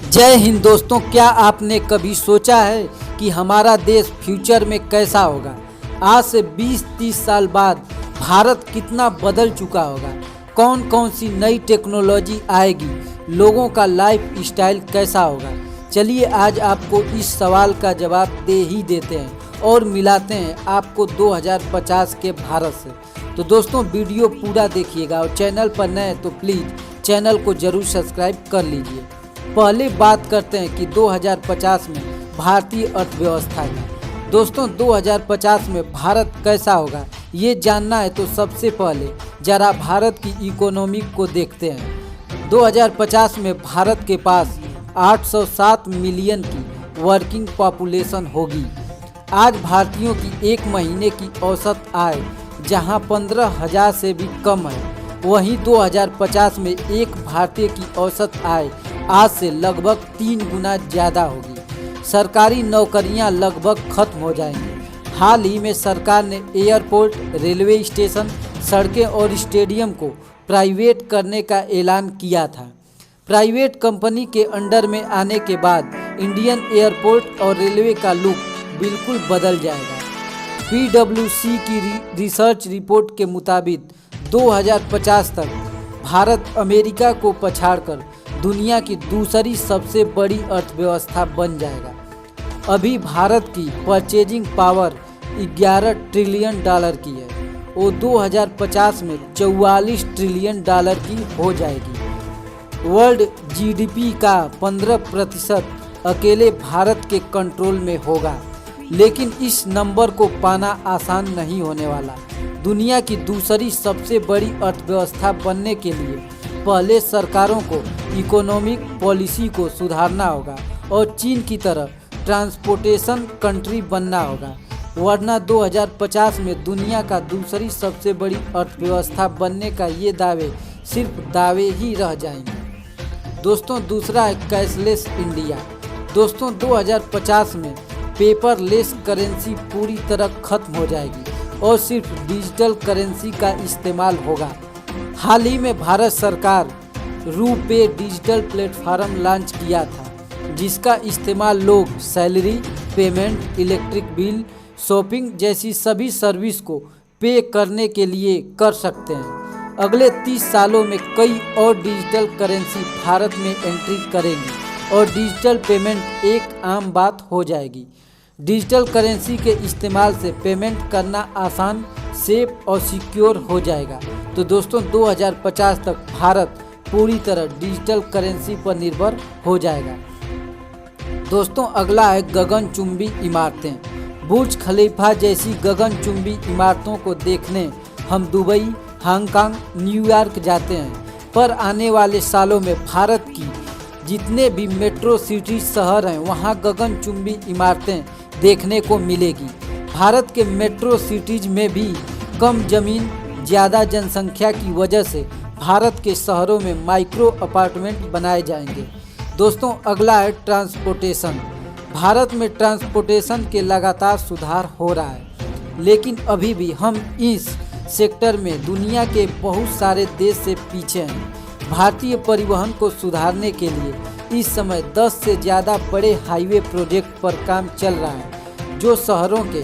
जय हिंद दोस्तों, क्या आपने कभी सोचा है कि हमारा देश फ्यूचर में कैसा होगा? आज से 20-30 साल बाद भारत कितना बदल चुका होगा? कौन कौन सी नई टेक्नोलॉजी आएगी? लोगों का लाइफ स्टाइल कैसा होगा? चलिए आज आपको इस सवाल का जवाब दे ही देते हैं और मिलाते हैं आपको 2050 के भारत से। तो दोस्तों वीडियो पूरा देखिएगा और चैनल पर नए हैं तो प्लीज़ चैनल को ज़रूर सब्सक्राइब कर लीजिए। पहले बात करते हैं कि 2050 में भारतीय अर्थव्यवस्था की। दोस्तों 2050 में भारत कैसा होगा ये जानना है तो सबसे पहले जरा भारत की इकोनॉमी को देखते हैं। 2050 में भारत के पास 807 मिलियन की वर्किंग पॉपुलेशन होगी। आज भारतीयों की एक महीने की औसत आय जहां 15,000 से भी कम है, वहीं 2050 में एक भारतीय की औसत आय आज से लगभग 3 गुना ज़्यादा होगी। सरकारी नौकरियां लगभग खत्म हो जाएंगी। हाल ही में सरकार ने एयरपोर्ट, रेलवे स्टेशन, सड़कें और स्टेडियम को प्राइवेट करने का ऐलान किया था। प्राइवेट कंपनी के अंडर में आने के बाद इंडियन एयरपोर्ट और रेलवे का लुक बिल्कुल बदल जाएगा। PwC की रिसर्च रिपोर्ट के मुताबिक 2050 तक भारत अमेरिका को पछाड़कर दुनिया की दूसरी सबसे बड़ी अर्थव्यवस्था बन जाएगा। अभी भारत की परचेजिंग पावर 11 ट्रिलियन डॉलर की है, वो 2050 में 44 ट्रिलियन डॉलर की हो जाएगी। वर्ल्ड GDP का 15% अकेले भारत के कंट्रोल में होगा, लेकिन इस नंबर को पाना आसान नहीं होने वाला। दुनिया की दूसरी सबसे बड़ी अर्थव्यवस्था बनने के लिए पहले सरकारों को इकोनॉमिक पॉलिसी को सुधारना होगा और चीन की तरह ट्रांसपोर्टेशन कंट्री बनना होगा, वरना 2050 में दुनिया का दूसरी सबसे बड़ी अर्थव्यवस्था बनने का ये दावे सिर्फ दावे ही रह जाएंगे। दोस्तों दूसरा है कैशलेस इंडिया। दोस्तों 2050 में पेपरलेस करेंसी पूरी तरह खत्म हो जाएगी और सिर्फ डिजिटल करेंसी का इस्तेमाल होगा। हाल ही में भारत सरकार रूपे डिजिटल प्लेटफॉर्म लॉन्च किया था, जिसका इस्तेमाल लोग salary, payment, electric bill, shopping जैसी सभी सर्विस को पे करने के लिए कर सकते हैं। अगले 30 सालों में कई और डिजिटल करेंसी भारत में एंट्री करेंगी और डिजिटल पेमेंट एक आम बात हो जाएगी। डिजिटल करेंसी के इस्तेमाल से पेमेंट करना आसान, सेफ और सिक्योर हो जाएगा। तो दोस्तों 2050 तक भारत पूरी तरह डिजिटल करेंसी पर निर्भर हो जाएगा। दोस्तों अगला है गगनचुंबी इमारतें। बुर्ज खलीफा जैसी गगनचुंबी इमारतों को देखने हम दुबई, हांगकांग, न्यूयॉर्क जाते हैं, पर आने वाले सालों में भारत की जितने भी मेट्रो सिटी शहर हैं वहाँ गगनचुंबी इमारतें देखने को मिलेगी। भारत के मेट्रो सिटीज में भी कम जमीन, ज़्यादा जनसंख्या की वजह से भारत के शहरों में माइक्रो अपार्टमेंट बनाए जाएंगे। दोस्तों अगला है ट्रांसपोर्टेशन। भारत में ट्रांसपोर्टेशन के लगातार सुधार हो रहा है, लेकिन अभी भी हम इस सेक्टर में दुनिया के बहुत सारे देश से पीछे हैं। भारतीय परिवहन को सुधारने के लिए इस समय 10 से ज़्यादा बड़े हाईवे प्रोजेक्ट पर काम चल रहा है, जो शहरों के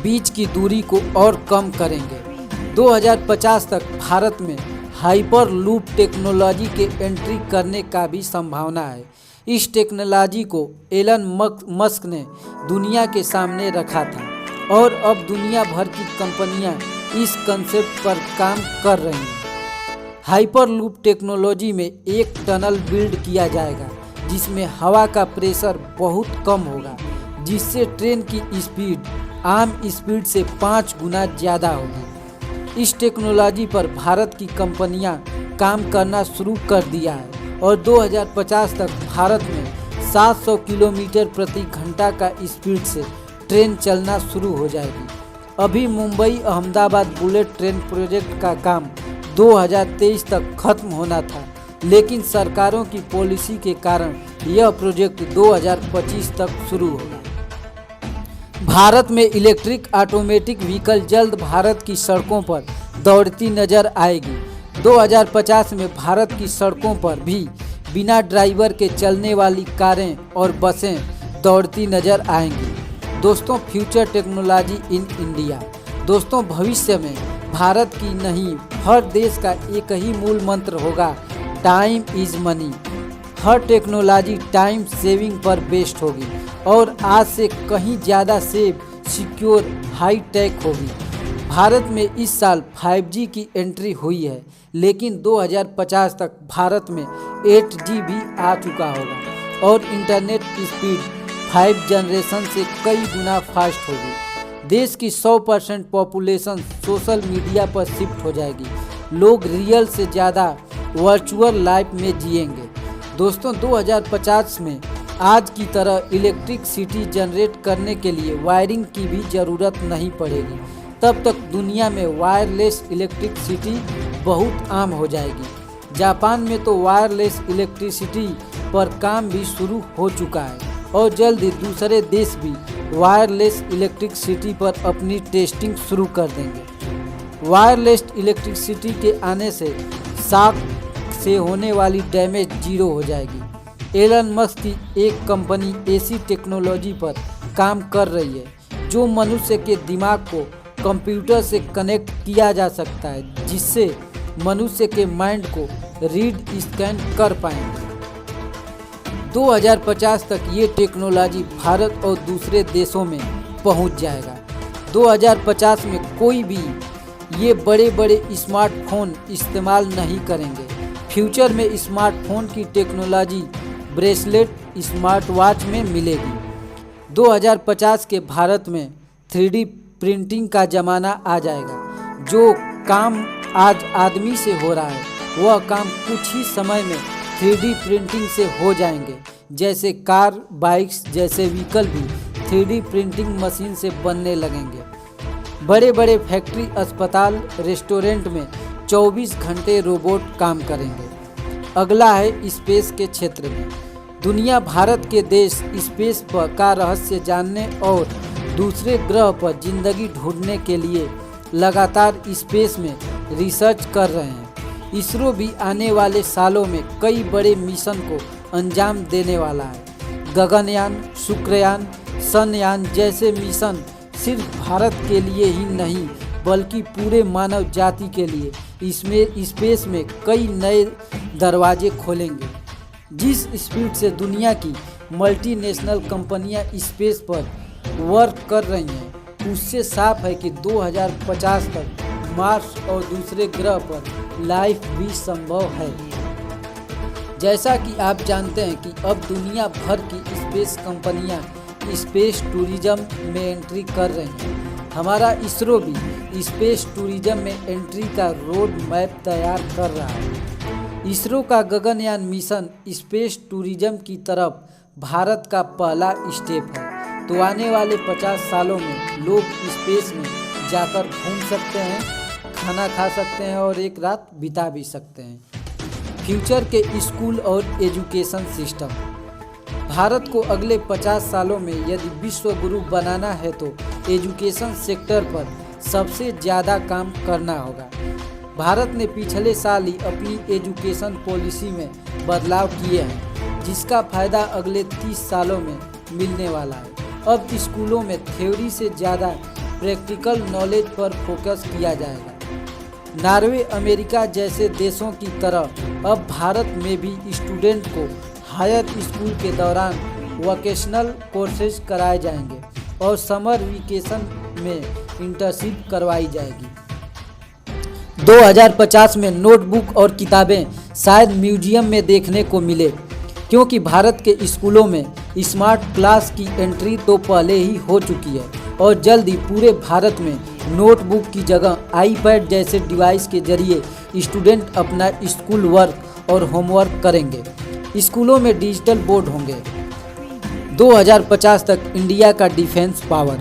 बीच की दूरी को और कम करेंगे। 2050 तक भारत में हाइपर लूप टेक्नोलॉजी के एंट्री करने का भी संभावना है। इस टेक्नोलॉजी को एलन मस्क ने दुनिया के सामने रखा था और अब दुनिया भर की कंपनियां इस कंसेप्ट पर काम कर रही हैं। हाइपर लूप टेक्नोलॉजी में एक टनल बिल्ड किया जाएगा जिसमें हवा का प्रेशर बहुत कम होगा, जिससे ट्रेन की स्पीड आम स्पीड से 5 गुना ज़्यादा होगी। इस टेक्नोलॉजी पर भारत की कंपनियां काम करना शुरू कर दिया है और 2050 तक भारत में 700 किलोमीटर प्रति घंटा का स्पीड से ट्रेन चलना शुरू हो जाएगी। अभी Mumbai Ahmedabad bullet train project का काम 2023 तक खत्म होना था, लेकिन सरकारों की पॉलिसी के कारण यह प्रोजेक्ट 2025 तक शुरू होगा। भारत में इलेक्ट्रिक ऑटोमेटिक व्हीकल जल्द भारत की सड़कों पर दौड़ती नजर आएगी। 2050 में भारत की सड़कों पर भी बिना ड्राइवर के चलने वाली कारें और बसें दौड़ती नजर आएंगी। दोस्तों, फ्यूचर टेक्नोलॉजी इन इंडिया। दोस्तों, भविष्य में भारत की नहीं, हर देश का एक ही मूल मंत्र होगा, time is money. Her technology time saving पर बेस्ड होगी और आज से कहीं ज़्यादा सेफ, सिक्योर, हाई टेक होगी। भारत में इस साल 5G की एंट्री हुई है, लेकिन 2050 तक भारत में 8G भी आ चुका होगा और इंटरनेट की स्पीड 5 जनरेशन से कई गुना फास्ट होगी। देश की 100% पॉपुलेशन सोशल मीडिया पर शिफ्ट हो जाएगी। लोग रियल से ज़्यादा वर्चुअल लाइफ में जिएंगे। दोस्तों, 2050 में आज की तरह इलेक्ट्रिसिटी जनरेट करने के लिए वायरिंग की भी ज़रूरत नहीं पड़ेगी। तब तक दुनिया में वायरलेस इलेक्ट्रिसिटी बहुत आम हो जाएगी। जापान में तो वायरलेस इलेक्ट्रिसिटी पर काम भी शुरू हो चुका है और जल्द ही दूसरे देश भी वायरलेस इलेक्ट्रिसिटी पर अपनी टेस्टिंग शुरू कर देंगे। वायरलेस इलेक्ट्रिसिटी के आने से शॉक से होने वाली डैमेज जीरो हो जाएगी। एलन मस्क की एक कंपनी ऐसी टेक्नोलॉजी पर काम कर रही है जो मनुष्य के दिमाग को कंप्यूटर से कनेक्ट किया जा सकता है, जिससे मनुष्य के माइंड को रीड स्कैन कर पाएंगे। 2050 तक ये टेक्नोलॉजी भारत और दूसरे देशों में पहुंच जाएगा। 2050 में कोई भी ये बड़े बड़े स्मार्टफोन इस्तेमाल नहीं करेंगे। फ्यूचर में स्मार्टफोन की टेक्नोलॉजी ब्रेसलेट, स्मार्ट वॉच में मिलेगी। 2050 के भारत में 3D प्रिंटिंग का ज़माना आ जाएगा। जो काम आज आदमी से हो रहा है वह काम कुछ ही समय में 3D प्रिंटिंग से हो जाएंगे। जैसे कार, बाइक्स जैसे व्हीकल भी 3D प्रिंटिंग मशीन से बनने लगेंगे। बड़े बड़े फैक्ट्री, अस्पताल, रेस्टोरेंट में 24 घंटे रोबोट काम करेंगे। अगला है स्पेस के क्षेत्र में। दुनिया भारत के देश स्पेस पर का रहस्य जानने और दूसरे ग्रह पर जिंदगी ढूंढने के लिए लगातार स्पेस में रिसर्च कर रहे हैं। इसरो भी आने वाले सालों में कई बड़े मिशन को अंजाम देने वाला है। गगनयान, शुक्रयान, चंद्रयान जैसे मिशन सिर्फ भारत के लिए ही नहीं बल्कि पूरे मानव जाति के लिए इसमें स्पेस में कई नए दरवाजे खोलेंगे। जिस स्पीड से दुनिया की मल्टीनेशनल कंपनियां स्पेस पर वर्क कर रही हैं, उससे साफ है कि 2050 तक मार्स और दूसरे ग्रह पर लाइफ भी संभव है। जैसा कि आप जानते हैं कि अब दुनिया भर की स्पेस कंपनियां स्पेस टूरिज्म में एंट्री कर रही हैं। हमारा इसरो भी स्पेस टूरिज्म में एंट्री का रोड मैप तैयार कर रहा है। इसरो का गगनयान मिशन स्पेस टूरिज्म की तरफ भारत का पहला स्टेप है। तो आने वाले 50 सालों में लोग स्पेस में जाकर घूम सकते हैं, खाना खा सकते हैं और एक रात बिता भी सकते हैं। फ्यूचर के स्कूल और एजुकेशन सिस्टम। भारत को अगले 50 सालों में यदि विश्व गुरु बनाना है तो एजुकेशन सेक्टर पर सबसे ज़्यादा काम करना होगा। भारत ने पिछले साल ही अपनी एजुकेशन पॉलिसी में बदलाव किए हैं, जिसका फ़ायदा अगले 30 सालों में मिलने वाला है। अब स्कूलों में थ्योरी से ज़्यादा प्रैक्टिकल नॉलेज पर फोकस किया जाएगा। नॉर्वे, अमेरिका जैसे देशों की तरह अब भारत में भी स्टूडेंट को हायर स्कूल के दौरान वोकेशनल कोर्सेज कराए जाएंगे और समर वेकेशन में इंटर्नशिप करवाई जाएगी। 2050 में नोटबुक और किताबें शायद म्यूजियम में देखने को मिले, क्योंकि भारत के स्कूलों में स्मार्ट क्लास की एंट्री तो पहले ही हो चुकी है और जल्द ही पूरे भारत में नोटबुक की जगह आईपैड जैसे डिवाइस के जरिए स्टूडेंट अपना स्कूल वर्क और होमवर्क करेंगे। स्कूलों में डिजिटल बोर्ड होंगे। 2050 तक इंडिया का डिफेंस पावर।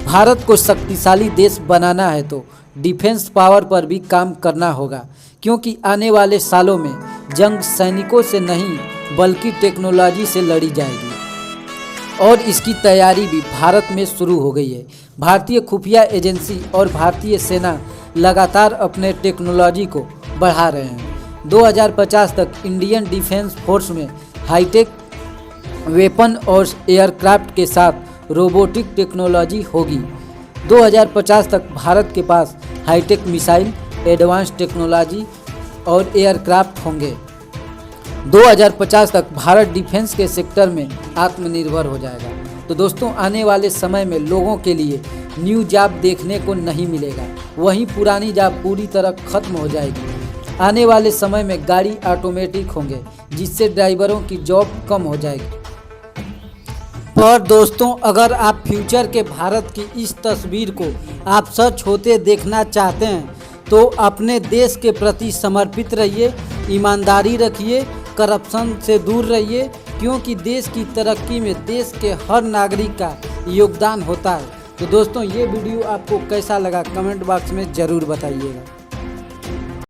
भारत को शक्तिशाली देश बनाना है तो डिफेंस पावर पर भी काम करना होगा, क्योंकि आने वाले सालों में जंग सैनिकों से नहीं बल्कि टेक्नोलॉजी से लड़ी जाएगी और इसकी तैयारी भी भारत में शुरू हो गई है। भारतीय खुफिया एजेंसी और भारतीय सेना लगातार अपने टेक्नोलॉजी को बढ़ा रहे हैं। 2050 तक इंडियन डिफेंस फोर्स में हाईटेक वेपन और एयरक्राफ्ट के साथ रोबोटिक टेक्नोलॉजी होगी। 2050 तक भारत के पास हाईटेक मिसाइल, एडवांस टेक्नोलॉजी और एयरक्राफ्ट होंगे। 2050 तक भारत डिफेंस के सेक्टर में आत्मनिर्भर हो जाएगा। तो दोस्तों, आने वाले समय में लोगों के लिए न्यू जॉब देखने को नहीं मिलेगा, वहीं पुरानी जॉब पूरी तरह खत्म हो जाएगी। आने वाले समय में गाड़ी ऑटोमेटिक होंगे, जिससे ड्राइवरों की जॉब कम हो जाएगी। पर दोस्तों, अगर आप फ्यूचर के भारत की इस तस्वीर को आप सच होते देखना चाहते हैं तो अपने देश के प्रति समर्पित रहिए, ईमानदारी रखिए, करप्शन से दूर रहिए, क्योंकि देश की तरक्की में देश के हर नागरिक का योगदान होता है। तो दोस्तों, ये वीडियो आपको कैसा लगा कमेंट बॉक्स में ज़रूर बताइएगा।